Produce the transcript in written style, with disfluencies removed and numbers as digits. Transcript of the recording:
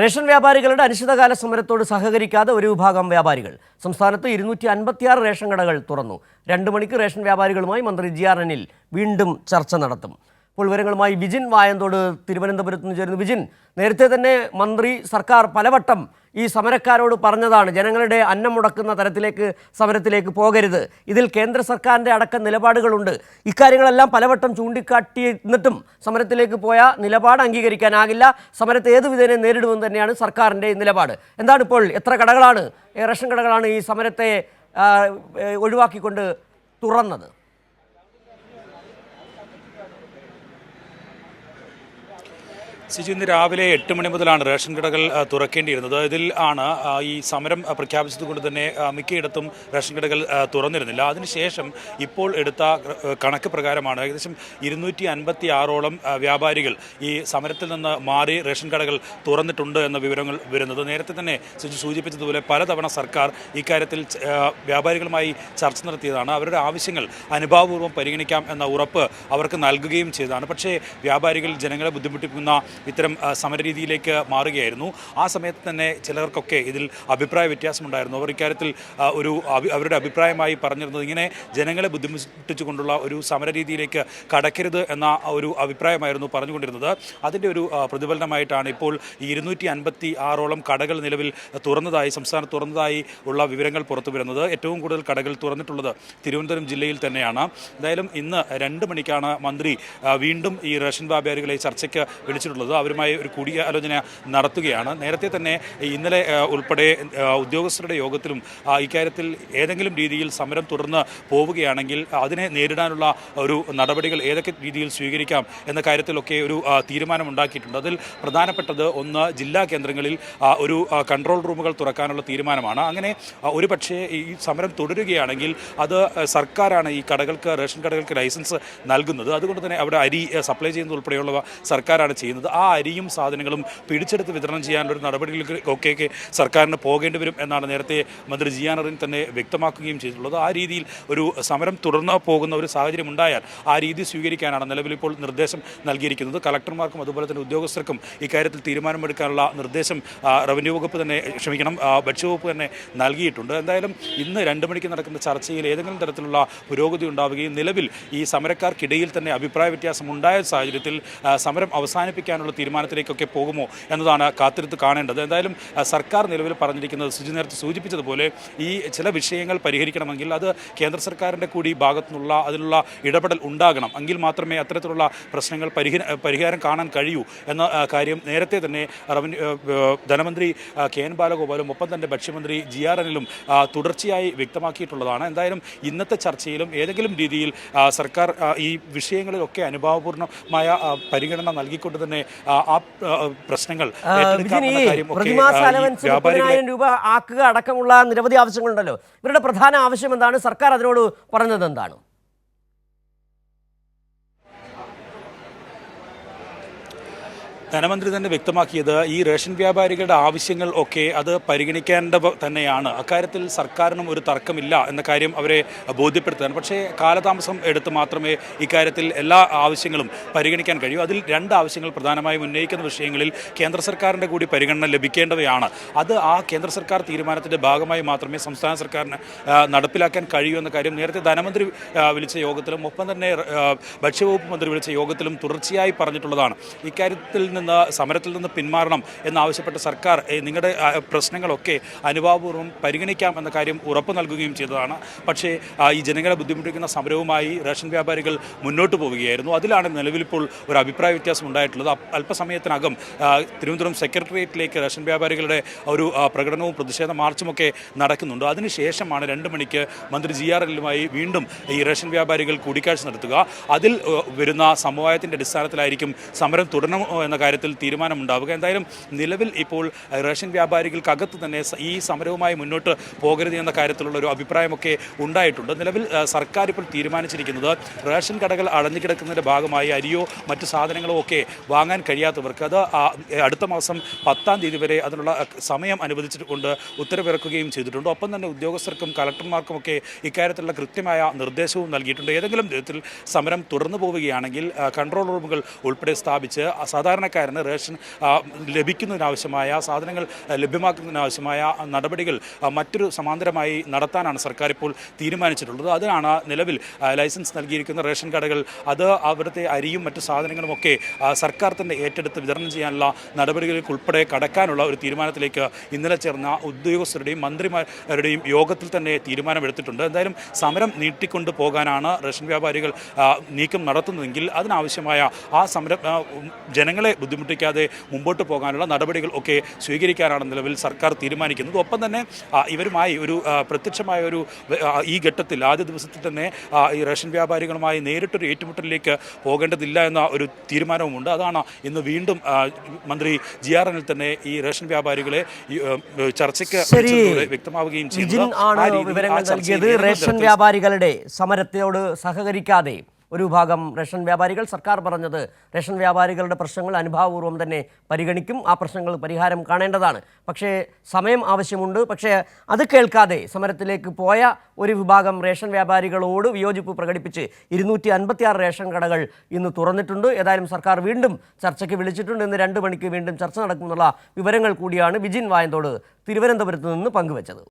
Ration വ്യാപാരികളുടെ അനിശ്ചിതകാല സമരത്തോട് സഹകരിക്കാതെ ഒരു വിഭാഗം വ്യാപാരികൾ സംസ്ഥാനത്ത് 256 റേഷൻ കടകൾ തുറന്നു. 2 മണിക്ക് റേഷൻ വ്യാപാരികളുമായി മന്ത്രി ജി.ആർ. അനിൽ വീണ്ടും ചർച്ച നടത്തും. ഇപ്പോൾ വിവരങ്ങളുമായി വിജിൻ വായന്തോട് തിരുവനന്തപുരത്ത് നിന്ന് ചേരുന്നു. വിജിൻ, നേരത്തെ തന്നെ മന്ത്രി സർക്കാർ പലവട്ടം ഈ സമരക്കാരോട് പറഞ്ഞതാണ് ജനങ്ങളുടെ അന്നം മുടക്കുന്ന തരത്തിലേക്ക് സമരത്തിലേക്ക് പോകരുത്, ഇതിൽ കേന്ദ്ര സർക്കാരിൻ്റെ അടക്കം നിലപാടുകളുണ്ട്. ഇക്കാര്യങ്ങളെല്ലാം പലവട്ടം ചൂണ്ടിക്കാട്ടിയിരുന്നിട്ടും സമരത്തിലേക്ക് പോയ നിലപാട് അംഗീകരിക്കാനാകില്ല, സമരത്തെ ഏതു വിധേന നേരിടുമെന്ന് തന്നെയാണ് സർക്കാരിൻ്റെ നിലപാട്. എന്താണ് ഇപ്പോൾ എത്ര കടകളാണ്, റേഷൻ കടകളാണ് ഈ സമരത്തെ ഒഴിവാക്കിക്കൊണ്ട് തുറന്നത്? സിജു, ഇന്ന് രാവിലെ 8 മണി മുതലാണ് റേഷൻ കടകൾ തുറക്കേണ്ടിയിരുന്നത്. ഇതിൽ ആണ് ഈ സമരം പ്രഖ്യാപിച്ചതുകൊണ്ട് തന്നെ മിക്കയിടത്തും റേഷൻ കടകൾ തുറന്നിരുന്നില്ല. അതിനുശേഷം ഇപ്പോൾ എടുത്ത കണക്ക് പ്രകാരമാണ് ഏകദേശം 256ഓളം വ്യാപാരികൾ ഈ സമരത്തിൽ നിന്ന് മാറി റേഷൻ കടകൾ തുറന്നിട്ടുണ്ട് എന്ന വിവരങ്ങൾ വരുന്നത്. നേരത്തെ തന്നെ സിജു സൂചിപ്പിച്ചതുപോലെ പലതവണ സർക്കാർ ഇക്കാര്യത്തിൽ വ്യാപാരികളുമായി ചർച്ച നടത്തിയതാണ്. അവരുടെ ആവശ്യങ്ങൾ അനുഭാവപൂർവ്വം പരിഗണിക്കാം എന്ന ഉറപ്പ് അവർക്ക് നൽകുകയും ചെയ്തതാണ്. പക്ഷേ വ്യാപാരികൾ ജനങ്ങളെ ബുദ്ധിമുട്ടിക്കുന്ന ഇത്തരം സമരരീതിയിലേക്ക് മാറുകയായിരുന്നു. ആ സമയത്ത് തന്നെ ചിലർക്കൊക്കെ ഇതിൽ അഭിപ്രായ വ്യത്യാസമുണ്ടായിരുന്നു. അവർ ഇക്കാര്യത്തിൽ അവരുടെ അഭിപ്രായമായി പറഞ്ഞിരുന്നത് ഇങ്ങനെ ജനങ്ങളെ ബുദ്ധിമുട്ടിച്ചുകൊണ്ടുള്ള ഒരു സമരരീതിയിലേക്ക് കടക്കരുത് എന്ന ഒരു അഭിപ്രായമായിരുന്നു പറഞ്ഞുകൊണ്ടിരുന്നത്. അതിൻ്റെ ഒരു പ്രതിഫലനമായിട്ടാണ് ഇപ്പോൾ ഈ 256ഓളം കടകൾ നിലവിൽ സംസ്ഥാനത്ത് തുറന്നതായി ഉള്ള വിവരങ്ങൾ പുറത്തു വരുന്നത്. ഏറ്റവും കൂടുതൽ കടകൾ തുറന്നിട്ടുള്ളത് തിരുവനന്തപുരം ജില്ലയിൽ തന്നെയാണ്. എന്തായാലും ഇന്ന് 2 മണിക്കാണ് മന്ത്രി വീണ്ടും ഈ റേഷൻ വ്യാപാരികളെ ചർച്ചയ്ക്ക് വിളിച്ചിട്ടുള്ളത്. അവരുമായി ഒരു കൂടിയാലോചന നടത്തുകയാണ്. നേരത്തെ തന്നെ ഇന്നലെ ഉൾപ്പെടെ ഉദ്യോഗസ്ഥരുടെ യോഗത്തിലും ഇക്കാര്യത്തിൽ ഏതെങ്കിലും രീതിയിൽ സമരം തുടർന്ന് പോവുകയാണെങ്കിൽ അതിനെ നേരിടാനുള്ള ഒരു നടപടികൾ ഏതൊക്കെ രീതിയിൽ സ്വീകരിക്കാം എന്ന കാര്യത്തിലൊക്കെ ഒരു തീരുമാനമുണ്ടാക്കിയിട്ടുണ്ട്. അതിൽ പ്രധാനപ്പെട്ടത് ഒന്ന്, ജില്ലാ കേന്ദ്രങ്ങളിൽ ഒരു കൺട്രോൾ റൂമുകൾ തുറക്കാനുള്ള തീരുമാനമാണ്. അങ്ങനെ ഒരു പക്ഷേ ഈ സമരം തുടരുകയാണെങ്കിൽ അത് സർക്കാരാണ് ഈ റേഷൻ കടകൾക്ക് ലൈസൻസ് നൽകുന്നത്. അതുകൊണ്ട് തന്നെ അവിടെ അരി സപ്ലൈ ചെയ്യുന്നത് ഉൾപ്പെടെയുള്ളവ സർക്കാരാണ് ചെയ്യുന്നത്. ആ അരിയും സാധനങ്ങളും പിടിച്ചെടുത്ത് വിതരണം ചെയ്യാനുള്ള ഒരു നടപടികൾക്കൊക്കെ സർക്കാരിന് പോകേണ്ടി വരും എന്നാണ് നേരത്തെ മന്ത്രി ജി.ആർ. അനിൽ തന്നെ വ്യക്തമാക്കുകയും ചെയ്തിട്ടുള്ളത്. ആ രീതിയിൽ ഒരു സമരം തുടർന്ന് പോകുന്ന ഒരു സാഹചര്യം ഉണ്ടായാൽ ആ രീതി സ്വീകരിക്കാനാണ് നിലവിൽ ഇപ്പോൾ നിർദ്ദേശം നൽകിയിരിക്കുന്നത്. കളക്ടർമാർക്കും അതുപോലെ തന്നെ ഉദ്യോഗസ്ഥർക്കും ഇക്കാര്യത്തിൽ തീരുമാനമെടുക്കാനുള്ള നിർദ്ദേശം ഭക്ഷ്യവകുപ്പ് തന്നെ നൽകിയിട്ടുണ്ട്. എന്തായാലും ഇന്ന് 2 മണിക്ക് നടക്കുന്ന ചർച്ചയിൽ ഏതെങ്കിലും തരത്തിലുള്ള പുരോഗതി ഉണ്ടാവുകയും നിലവിൽ ഈ സമരക്കാർക്കിടയിൽ തന്നെ അഭിപ്രായ വ്യത്യാസം ഉണ്ടായ സാഹചര്യത്തിൽ സമരം അവസാനിപ്പിക്കാനുള്ള തീരുമാനത്തിലേക്കൊക്കെ പോകുമോ എന്നതാണ് കാത്തിരുത്ത് കാണേണ്ടത്. എന്തായാലും സർക്കാർ നിലവിൽ പറഞ്ഞിരിക്കുന്നത് സുജി നേരത്തെ സൂചിപ്പിച്ചതുപോലെ ഈ ചില വിഷയങ്ങൾ പരിഹരിക്കണമെങ്കിൽ അത് കേന്ദ്ര സർക്കാരിൻ്റെ കൂടി ഭാഗത്തുനിന്നുള്ള അതിനുള്ള ഇടപെടൽ ഉണ്ടാകണം. എങ്കിൽ മാത്രമേ അത്തരത്തിലുള്ള പ്രശ്നങ്ങൾ പരിഹാരം കാണാൻ കഴിയൂ എന്ന കാര്യം നേരത്തെ തന്നെ ധനമന്ത്രി കെ.എൻ. ബാലഗോപാലും ഒപ്പം തന്നെ ഭക്ഷ്യമന്ത്രി ജി.ആർ. അനിലും തുടർച്ചയായി വ്യക്തമാക്കിയിട്ടുള്ളതാണ്. എന്തായാലും ഇന്നത്തെ ചർച്ചയിലും ഏതെങ്കിലും രീതിയിൽ സർക്കാർ ഈ വിഷയങ്ങളിലൊക്കെ അനുഭാവപൂർണ്ണമായ പരിഗണന നൽകിക്കൊണ്ട് തന്നെ ആ പ്രശ്നങ്ങൾ രൂപ ആക്കുക അടക്കമുള്ള നിരവധി ആവശ്യങ്ങളുണ്ടല്ലോ. ഇവരുടെ പ്രധാന ആവശ്യം എന്താണ്? സർക്കാർ അതിനോട് പറഞ്ഞത് എന്താണ്? ധനമന്ത്രി തന്നെ വ്യക്തമാക്കിയത് ഈ റേഷൻ വ്യാപാരികളുടെ ആവശ്യങ്ങൾ ഒക്കെ അത് പരിഗണിക്കേണ്ടവ തന്നെയാണ്. അക്കാര്യത്തിൽ സർക്കാരിനും ഒരു തർക്കമില്ല എന്ന കാര്യം അവരെ ബോധ്യപ്പെടുത്തുകയാണ്. പക്ഷേ കാലതാമസം എടുത്ത് മാത്രമേ ഇക്കാര്യത്തിൽ എല്ലാ ആവശ്യങ്ങളും പരിഗണിക്കാൻ കഴിയൂ. അതിൽ 2 ആവശ്യങ്ങൾ പ്രധാനമായും ഉന്നയിക്കുന്ന വിഷയങ്ങളിൽ കേന്ദ്ര സർക്കാരിൻ്റെ കൂടി പരിഗണന ലഭിക്കേണ്ടവയാണ്. അത് ആ കേന്ദ്ര സർക്കാർ തീരുമാനത്തിൻ്റെ ഭാഗമായി മാത്രമേ സംസ്ഥാന സർക്കാരിന് നടപ്പിലാക്കാൻ കഴിയൂ എന്ന കാര്യം നേരത്തെ ധനമന്ത്രി വിളിച്ച യോഗത്തിലും ഒപ്പം തന്നെ ഭക്ഷ്യവകുപ്പ് മന്ത്രി വിളിച്ച യോഗത്തിലും തുടർച്ചയായി പറഞ്ഞിട്ടുള്ളതാണ്. ഇക്കാര്യത്തിൽ സമരത്തിൽ നിന്ന് പിന്മാറണം എന്നാവശ്യപ്പെട്ട് സർക്കാർ നിങ്ങളുടെ പ്രശ്നങ്ങളൊക്കെ അനുഭാവപൂർവ്വം പരിഗണിക്കാം എന്ന കാര്യം ഉറപ്പ് നൽകുകയും ചെയ്തതാണ്. പക്ഷേ ഈ ജനങ്ങളെ ബുദ്ധിമുട്ടിക്കുന്ന സമരവുമായി റേഷൻ വ്യാപാരികൾ മുന്നോട്ട് പോവുകയായിരുന്നു. അതിലാണ് നിലവിലിപ്പോൾ ഒരു അഭിപ്രായ വ്യത്യാസം ഉണ്ടായിട്ടുള്ളത്. അല്പസമയത്തിനകം തിരുവനന്തപുരം സെക്രട്ടേറിയറ്റിലേക്ക് റേഷൻ വ്യാപാരികളുടെ ഒരു പ്രകടനവും പ്രതിഷേധ മാർച്ചുമൊക്കെ നടക്കുന്നുണ്ട്. അതിനുശേഷമാണ് 2 മണിക്ക് മന്ത്രി ജി.ആർ. അനിലുമായി വീണ്ടും ഈ റേഷൻ വ്യാപാരികൾ കൂടിക്കാഴ്ച നടത്തുക. അതിൽ വരുന്ന സമവായത്തിൻ്റെ അടിസ്ഥാനത്തിലായിരിക്കും സമരം തുടരണമോ എന്ന കാര്യത്തിൽ തീരുമാനമുണ്ടാവുക. എന്തായാലും നിലവിൽ ഇപ്പോൾ റേഷൻ വ്യാപാരികൾക്കകത്ത് തന്നെ ഈ സമരവുമായി മുന്നോട്ട് പോകരുത് എന്ന കാര്യത്തിലുള്ള ഒരു അഭിപ്രായമൊക്കെ ഉണ്ടായിട്ടുണ്ട്. നിലവിൽ സർക്കാർ ഇപ്പോൾ തീരുമാനിച്ചിരിക്കുന്നത് റേഷൻ കടകൾ അടഞ്ഞുകിടക്കുന്നതിൻ്റെ ഭാഗമായി അരിയോ മറ്റു സാധനങ്ങളോ ഒക്കെ വാങ്ങാൻ കഴിയാത്തവർക്ക് അത് അടുത്ത മാസം 10-ാം തീയതി വരെ അതിനുള്ള സമയം അനുവദിച്ചിട്ടുണ്ട് ഉത്തരവിറക്കുകയും ചെയ്തിട്ടുണ്ട്. ഒപ്പം തന്നെ ഉദ്യോഗസ്ഥർക്കും കളക്ടർമാർക്കുമൊക്കെ ഇക്കാര്യത്തിലുള്ള കൃത്യമായ നിർദ്ദേശവും നൽകിയിട്ടുണ്ട്. ഏതെങ്കിലും തരത്തിൽ സമരം തുടർന്നു പോവുകയാണെങ്കിൽ കൺട്രോൾ റൂമുകൾ ഉൾപ്പെടെ സ്ഥാപിച്ച് സാധാരണക്കാർ സാധാരണക്കാരന് റേഷൻ ലഭിക്കുന്നതിനാവശ്യമായ സാധനങ്ങൾ ലഭ്യമാക്കുന്നതിനാവശ്യമായ നടപടികൾ മറ്റൊരു സമാന്തരമായി നടത്താനാണ് സർക്കാർ ഇപ്പോൾ തീരുമാനിച്ചിട്ടുള്ളത്. അതിനാണ് നിലവിൽ ലൈസൻസ് നൽകിയിരിക്കുന്ന റേഷൻ കടകൾ അത് അവിടുത്തെ അരിയും മറ്റു സാധനങ്ങളുമൊക്കെ സർക്കാർ തന്നെ ഏറ്റെടുത്ത് വിതരണം ചെയ്യാനുള്ള നടപടികൾക്ക് ഉൾപ്പെടെ കടക്കാനുള്ള ഒരു തീരുമാനത്തിലേക്ക് ഇന്നലെ ചേർന്ന ഉദ്യോഗസ്ഥരുടെയും മന്ത്രിമാരുടെയും യോഗത്തിൽ തന്നെ തീരുമാനമെടുത്തിട്ടുണ്ട്. എന്തായാലും സമരം നീട്ടിക്കൊണ്ടു പോകാനാണ് റേഷൻ വ്യാപാരികൾ നീക്കം നടത്തുന്നതെങ്കിൽ അതിനാവശ്യമായ ആ സമരം ജനങ്ങളെ ബുദ്ധിമുട്ടിക്കാതെ മുമ്പോട്ട് പോകാനുള്ള നടപടികൾ ഒക്കെ സ്വീകരിക്കാനാണ് നിലവിൽ സർക്കാർ തീരുമാനിക്കുന്നത്. ഒപ്പം തന്നെ ഇവരുമായി ഒരു പ്രത്യക്ഷമായ ഒരു ഈ ഘട്ടത്തിൽ ആദ്യ ദിവസത്തിൽ തന്നെ ഈ റേഷൻ വ്യാപാരികളുമായി നേരിട്ടൊരു ഏറ്റുമുട്ടലിലേക്ക് പോകേണ്ടതില്ല എന്ന ഒരു തീരുമാനവുമുണ്ട്. അതാണ് ഇന്ന് വീണ്ടും മന്ത്രി GR അനിൽ തന്നെ ഈ റേഷൻ വ്യാപാരികളെ ചർച്ചയ്ക്ക് വ്യക്തമാവുകയും ചെയ്തു. റേഷൻ വ്യാപാരികളുടെ സമരത്തോട് സഹകരിക്കാതെ ഒരു വിഭാഗം റേഷൻ വ്യാപാരികൾ സർക്കാർ പറഞ്ഞത് റേഷൻ വ്യാപാരികളുടെ പ്രശ്നങ്ങൾ അനുഭാവപൂർവ്വം തന്നെ പരിഗണിക്കും, ആ പ്രശ്നങ്ങൾ പരിഹാരം കാണേണ്ടതാണ്. പക്ഷേ സമയം ആവശ്യമുണ്ട്. പക്ഷേ അത് കേൾക്കാതെ സമരത്തിലേക്ക് പോയ ഒരു വിഭാഗം റേഷൻ വ്യാപാരികളോട് വിയോജിപ്പ് പ്രകടിപ്പിച്ച് 256 റേഷൻ കടകൾ ഇന്ന് തുറന്നിട്ടുണ്ട്. ഏതായാലും സർക്കാർ വീണ്ടും ചർച്ചയ്ക്ക് വിളിച്ചിട്ടുണ്ട്. ഇന്ന് 2 മണിക്ക് വീണ്ടും ചർച്ച നടക്കുമെന്നുള്ള വിവരങ്ങൾ കൂടിയാണ് വിജിൻ വായന്തോട് തിരുവനന്തപുരത്ത് നിന്ന് പങ്കുവച്ചത്.